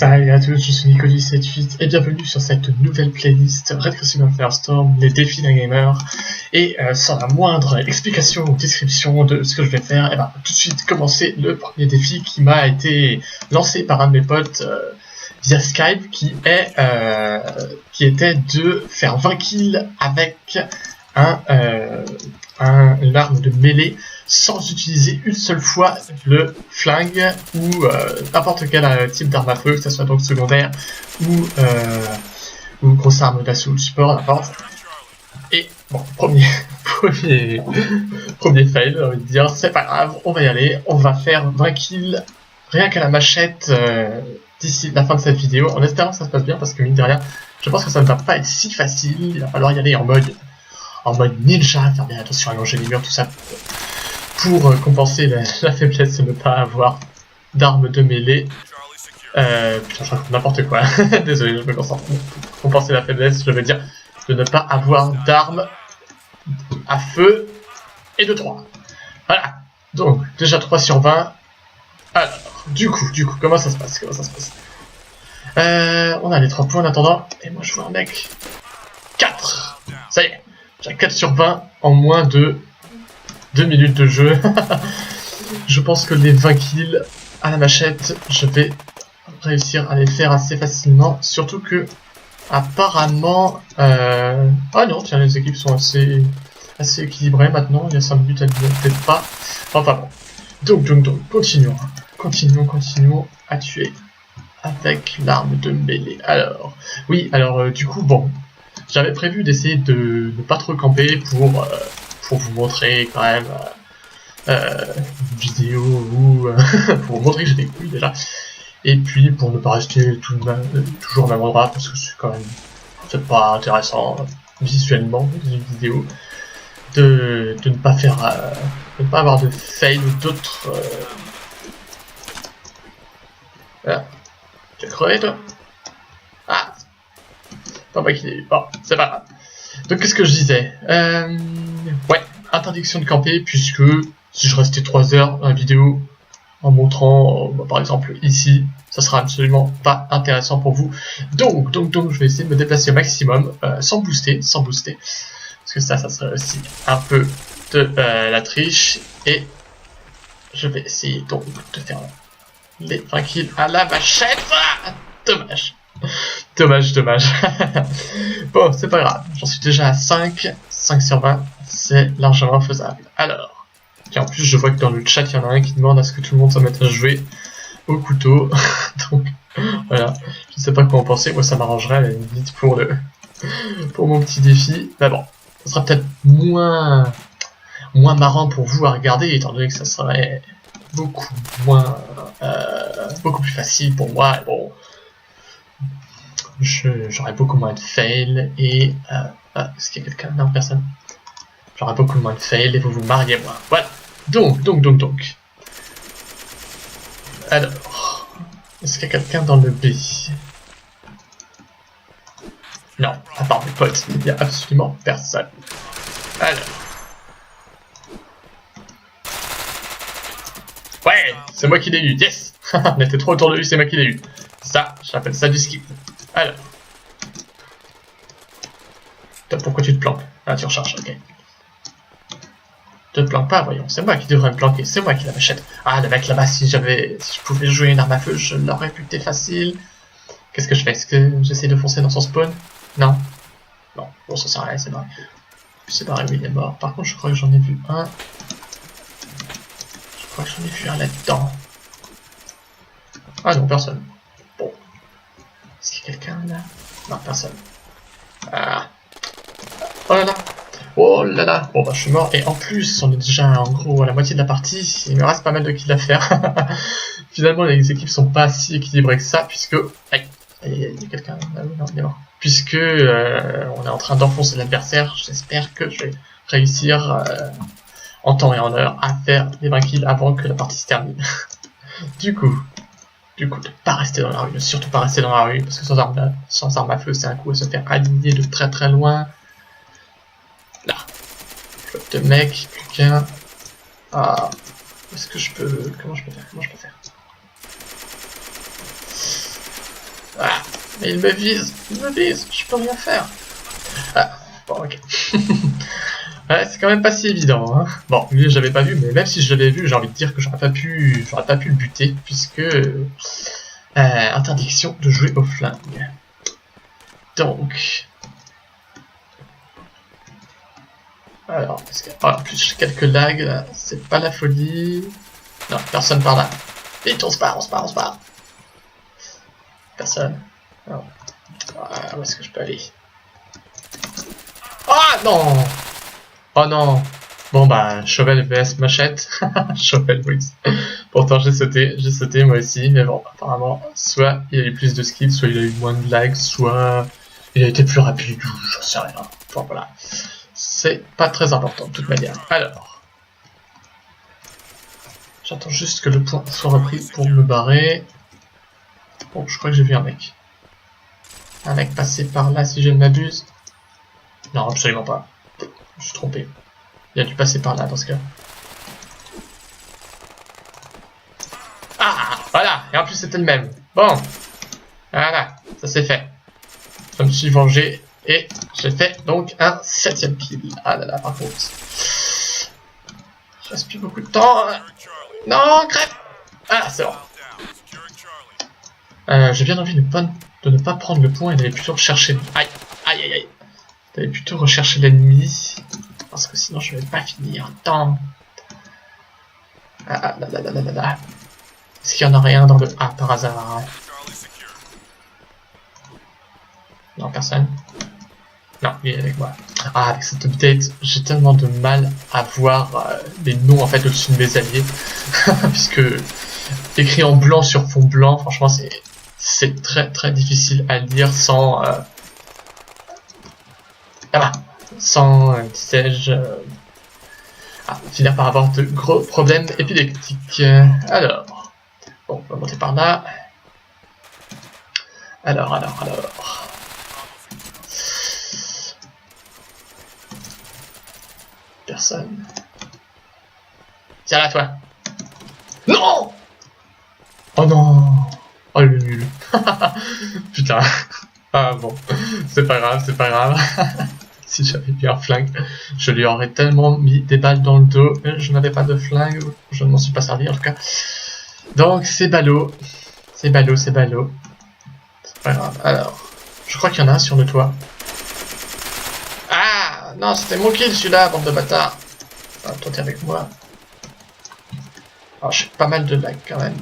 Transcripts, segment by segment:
Salut à tous, je suis Nicolas78 et bienvenue sur cette nouvelle playlist Red Crossing of Firestorm, les défis d'un gamer. Et sans la moindre explication ou description de ce que je vais faire, et ben tout de suite commencer le premier défi qui m'a été lancé par un de mes potes via Skype, qui était de faire 20 kills avec une arme de mêlée sans utiliser une seule fois le flingue ou n'importe quel type d'arme à feu, que ce soit donc secondaire ou grosse arme d'assaut, support, n'importe. Et bon, premier fail, j'ai envie de dire, c'est pas grave, on va y aller, on va faire 20 kills rien qu'à la machette d'ici la fin de cette vidéo, en espérant que ça se passe bien, parce que mine de rien, je pense que ça ne va pas être si facile, il va falloir y aller en mode ninja, faire bien attention à longer les murs, tout ça, pour compenser la faiblesse de ne pas avoir d'armes de mêlée. Putain, je raconte n'importe quoi. Désolé, je me concentre. Pour compenser la faiblesse, je veux dire de ne pas avoir d'armes à feu et de 3. Voilà. Donc, déjà 3 sur 20. Alors, du coup, comment ça se passe? On a les 3 points en attendant. Et moi, je vois un mec. 4. Ça y est. J'ai 4 sur 20 en moins de 2 minutes de jeu. Je pense que les 20 kills à la machette, je vais réussir à les faire assez facilement. Surtout que, apparemment... Ah non, tiens, les équipes sont assez équilibrées maintenant. Il y a 5 minutes, elles ne peut-être pas. Enfin bon. Donc, continuons à tuer avec l'arme de mêlée. Alors, oui, du coup, bon... J'avais prévu d'essayer de ne pas trop camper pour vous montrer quand même une vidéo ou pour vous montrer que j'ai des couilles déjà. Et puis pour ne pas rester toujours au même endroit, parce que c'est quand même pas intéressant visuellement une vidéo, de ne pas faire de ne pas avoir de fail ou d'autres. Ah, tu as crevé toi? Ah, pas moi qui l'ai eu. Bon, c'est pas grave. Donc qu'est-ce que je disais? Ouais, interdiction de camper, puisque si je restais 3 heures dans la vidéo en montrant, par exemple ici, ça sera absolument pas intéressant pour vous. Donc je vais essayer de me déplacer au maximum, sans booster, parce que ça serait aussi un peu de la triche, et je vais essayer donc de faire les 20 kills à la machette. Ah, dommage. Bon, c'est pas grave, j'en suis déjà à 5 sur 20, c'est largement faisable. Alors, et en plus je vois que dans le chat il y en a un qui demande à ce que tout le monde se mette à jouer au couteau. Donc voilà, je sais pas quoi en penser, moi ça m'arrangerait à la limite pour mon petit défi. Mais bon, ça sera peut-être moins marrant pour vous à regarder, étant donné que ça serait beaucoup plus facile pour moi. Et bon, j'aurais beaucoup moins de fail et est-ce qu'il y a quelqu'un? Non, personne. J'aurais beaucoup moins de fail et vous vous mariez moins. Voilà. Donc. Alors, est-ce qu'il y a quelqu'un dans le B? Non, à part mes potes, il n'y a absolument personne. Alors. Ouais, c'est moi qui l'ai eu, yes. On était trop autour de lui, c'est moi qui l'ai eu. Ça, j'appelle ça du skip. Alors. Pourquoi tu te planques? Ah, tu recharges, ok. Te planque pas, voyons, c'est moi qui devrais me planquer, c'est moi qui la machette. Ah, le mec là-bas, si je pouvais jouer une arme à feu, je l'aurais buté facile. Qu'est-ce que je fais? Est-ce que j'essaie de foncer dans son spawn? Non. Non, bon, ça sert à rien, c'est vrai. C'est pareil, oui, il est mort. Par contre, je crois que j'en ai vu un. Je crois que j'en ai vu un là-dedans. Ah non, personne. Bon. Est-ce qu'il y a quelqu'un là? Non, personne. Ah. Oh là là. Bon bah je suis mort. Et en plus, on est déjà en gros à la moitié de la partie. Il me reste pas mal de kills à faire. Finalement, les équipes sont pas si équilibrées que ça, puisque... Aïe, il y a quelqu'un. Ah oui, non, il est mort. Puisque on est en train d'enfoncer l'adversaire. J'espère que je vais réussir en temps et en heure à faire les 20 kills avant que la partie se termine. Du coup, de pas rester dans la rue, ne surtout pas rester dans la rue, parce que sans arme à feu, c'est un coup à se faire aligner de très loin. Là, de mec, plus qu'un. Ah, est-ce que je peux... Comment je peux faire? Mais il me vise, je peux rien faire. Ah, bon, ok. Ouais, c'est quand même pas si évident, hein. Bon, lui, j'avais pas vu, mais même si je l'avais vu, j'ai envie de dire que j'aurais pas pu le buter, puisque... interdiction de jouer au flingue. Donc... Alors, parce que... Oh, en plus, j'ai quelques lags, là. C'est pas la folie. Non, personne par là. Vite, on se barre. Personne. Non. Ah, où est-ce que je peux aller? Ah non! Oh non! Bon bah, Chauvel vs Machette. Chauvel, oui. Pourtant j'ai sauté moi aussi, mais bon, apparemment, soit il a eu plus de skills, soit il a eu moins de lag, soit il a été plus rapide, ou j'en sais rien. Enfin voilà. C'est pas très important de toute manière. Alors. J'attends juste que le point soit repris pour me barrer. Bon, je crois que j'ai vu un mec. Un mec passer par là si je ne m'abuse. Non, absolument pas. Je suis trompé. Il a dû passer par là dans ce cas. Ah, voilà. Et en plus c'était le même. Bon. Voilà, ça c'est fait. Je me suis vengé et j'ai fait donc un 7ème kill. Ah là là, par contre. Je reste plus beaucoup de temps. Non, crève. Ah, c'est bon. J'ai bien envie de ne pas prendre le point et d'aller plutôt rechercher... Aïe, aïe, aïe, aïe. D'aller plutôt rechercher l'ennemi. Parce que sinon je vais pas finir. Attends. Ah là là là là là là. Est-ce qu'il y en aurait un dans le... Ah, par hasard. Non, personne. Non, il est avec moi. Ah, avec cette update, j'ai tellement de mal à voir les noms en fait au-dessus de mes alliés. Puisque écrit en blanc sur fond blanc, franchement c'est très très difficile à lire sans... sans, disais-je, finir par avoir de gros problèmes épileptiques. Alors, bon, on va monter par là. Alors. Personne. Tiens là, toi. Non! Oh non! Oh le nul. Putain. Ah bon, c'est pas grave. Si j'avais eu un flingue, je lui aurais tellement mis des balles dans le dos. Je n'avais pas de flingue, je ne m'en suis pas servi en tout cas. Donc c'est ballot. C'est ballot. C'est pas grave. Alors, je crois qu'il y en a un sur le toit. Ah non, c'était mon kill celui-là, bande de bâtards. Ah, toi t'es avec moi. Alors j'ai pas mal de lag quand même.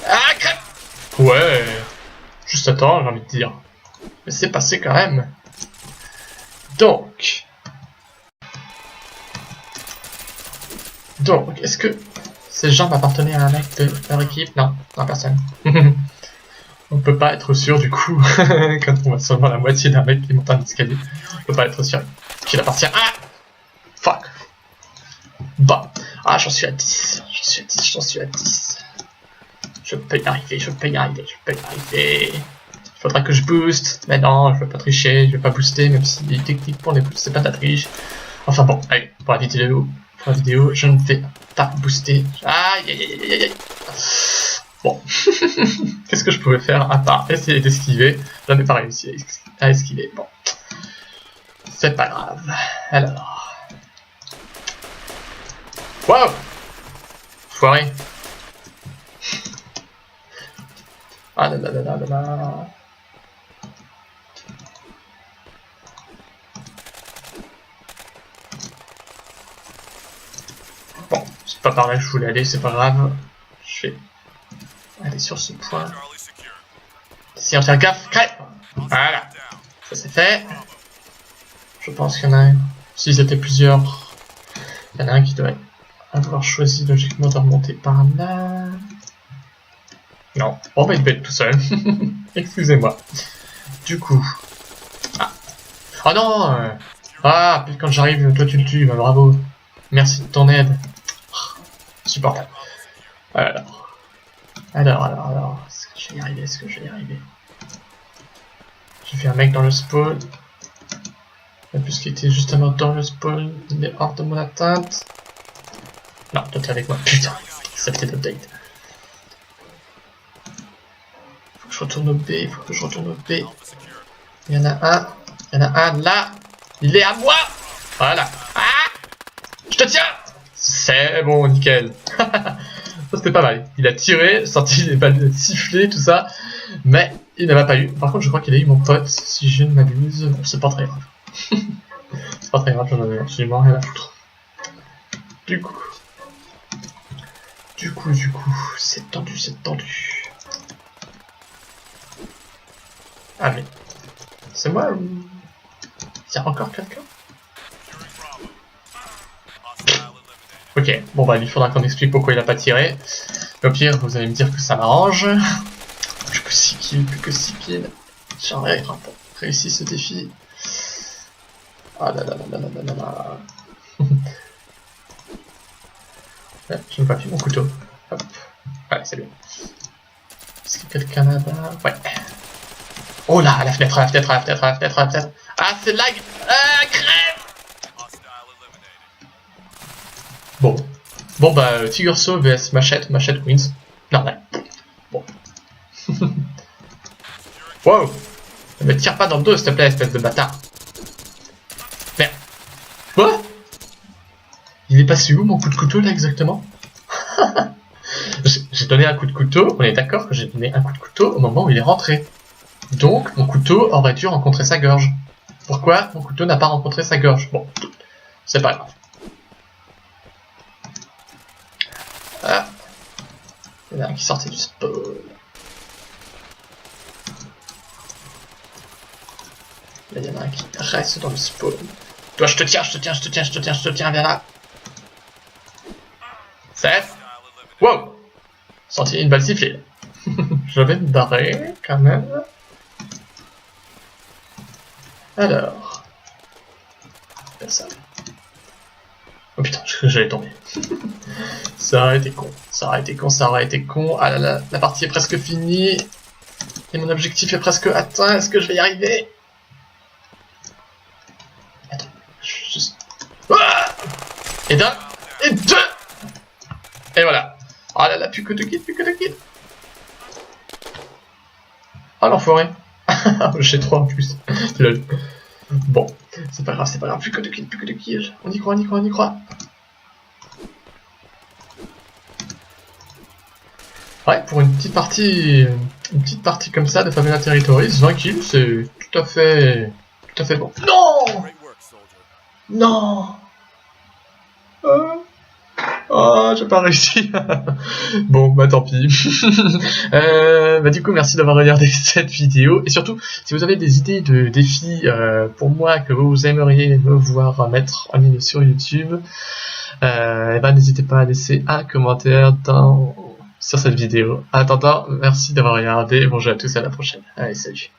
Ah, crêpe! Ouais. Juste attends, j'ai envie de dire. Mais c'est passé quand même. Donc, est-ce que ces gens m'appartenaient à un mec de leur équipe? Non, personne. On peut pas être sûr du coup, quand on voit seulement la moitié d'un mec qui monte un escalier, on peut pas être sûr qu'il appartient. Ah! Fuck! Bah! Ah, j'en suis à 10. Je peux y arriver. Il faudra que je booste. Mais non, je veux pas tricher, je vais pas booster, même si techniquement les boosts c'est pas de la triche. Enfin bon, allez, pour la vidéo, je ne vais pas booster. Aïe. Bon. Qu'est-ce que je pouvais faire à part essayer d'esquiver? Je n'ai pas réussi à esquiver. Bon. C'est pas grave. Alors. Waouh! Foiré. Ah là là. Bon, c'est pas par là que je voulais aller, c'est pas grave. Je vais aller sur ce point. Si on fait gaffe, crêpe! Voilà. Ça c'est fait. Je pense qu'il y en a un. S'ils étaient plusieurs, il y en a un qui doit avoir choisi logiquement de remonter par là. Non, oh bah il va être tout seul. Excusez-moi. Du coup. Ah. Oh non! Ah, puis quand j'arrive, toi tu le tues, bah bravo. Merci de ton aide. Supportable. Alors. Est-ce que je vais y arriver? J'ai vu un mec dans le spawn. Puisqu'il était justement dans le spawn, il est hors de mon atteinte. Non, toi t'es avec moi. Putain, ça fait update. je retourne au B, il faut que je retourne au B. Il y en a un là. Il est à moi. Voilà. Ah, je te tiens. C'est bon, nickel. Ça c'était pas mal. Il a tiré, sorti les balles sifflées, tout ça. Mais il ne m'a pas eu. Par contre, je crois qu'il a eu mon pote, si je ne m'abuse. Bon, c'est pas très grave. C'est pas très grave, j'en avais absolument rien à foutre. Du coup, c'est tendu, c'est tendu. Ah mais, c'est moi ou... Il y a encore quelqu'un? Ok, bon bah il faudra qu'on explique pourquoi il a pas tiré. Au pire, vous allez me dire que ça m'arrange. Plus que 6 kills, plus que 6 kills. J'aurais réussi ce défi. Ah là là là là là là là. Ouais, je n'ai pas pris mon couteau. Hop. Ouais, c'est bien. Est-ce qu'il y a quelqu'un là-bas? Ouais. Oh là, la fenêtre, la fenêtre, la fenêtre, la fenêtre, la fenêtre. Ah, c'est lag. Ah, crève. Bon. Bon bah, Tigersaw vs Machette, Machette wins. Normal. Bon. Wow. Ne me tire pas dans le dos, s'il te plaît, espèce de bâtard. Merde. Quoi? Il est passé où mon coup de couteau là exactement? J'ai donné un coup de couteau, on est d'accord que j'ai donné un coup de couteau au moment où il est rentré. Donc mon couteau aurait dû rencontrer sa gorge. Pourquoi mon couteau n'a pas rencontré sa gorge? Bon, c'est pas grave. Ah. Il y en a un qui sortait du spawn. Là il y en a un qui reste dans le spawn. Toi je te tiens, je te tiens, je te tiens, je te tiens, je te tiens, viens là. 7. Wow. Sorti une balle sifflée. Je vais me barrer quand même. Alors. Personne. Oh putain, j'allais tomber. Ça aurait été con. Ça aurait été con, ça aurait été con. Ah là là, la partie est presque finie. Et mon objectif est presque atteint. Est-ce que je vais y arriver? Attends. Juste... Ah, et d'un. Et deux. Et voilà. Oh là là, plus que 2 kills, plus que 2 kills. Oh l'enfoiré. J'ai 3 en plus. Lol. Bon, c'est pas grave, c'est pas grave. Plus que 2 kills, plus que 2 kills. On y croit, on y croit, on y croit. Ouais, pour une petite partie comme ça de Favela Territories, 20 kills, c'est tout à fait bon. Non. Non. Oh, j'ai pas réussi. Bon, bah tant pis. Bah du coup, merci d'avoir regardé cette vidéo. Et surtout, si vous avez des idées de défis pour moi que vous aimeriez me voir mettre en ligne sur YouTube, et bah n'hésitez pas à laisser un commentaire sur cette vidéo. En attendant, merci d'avoir regardé. Bonjour à tous, à la prochaine. Allez, salut.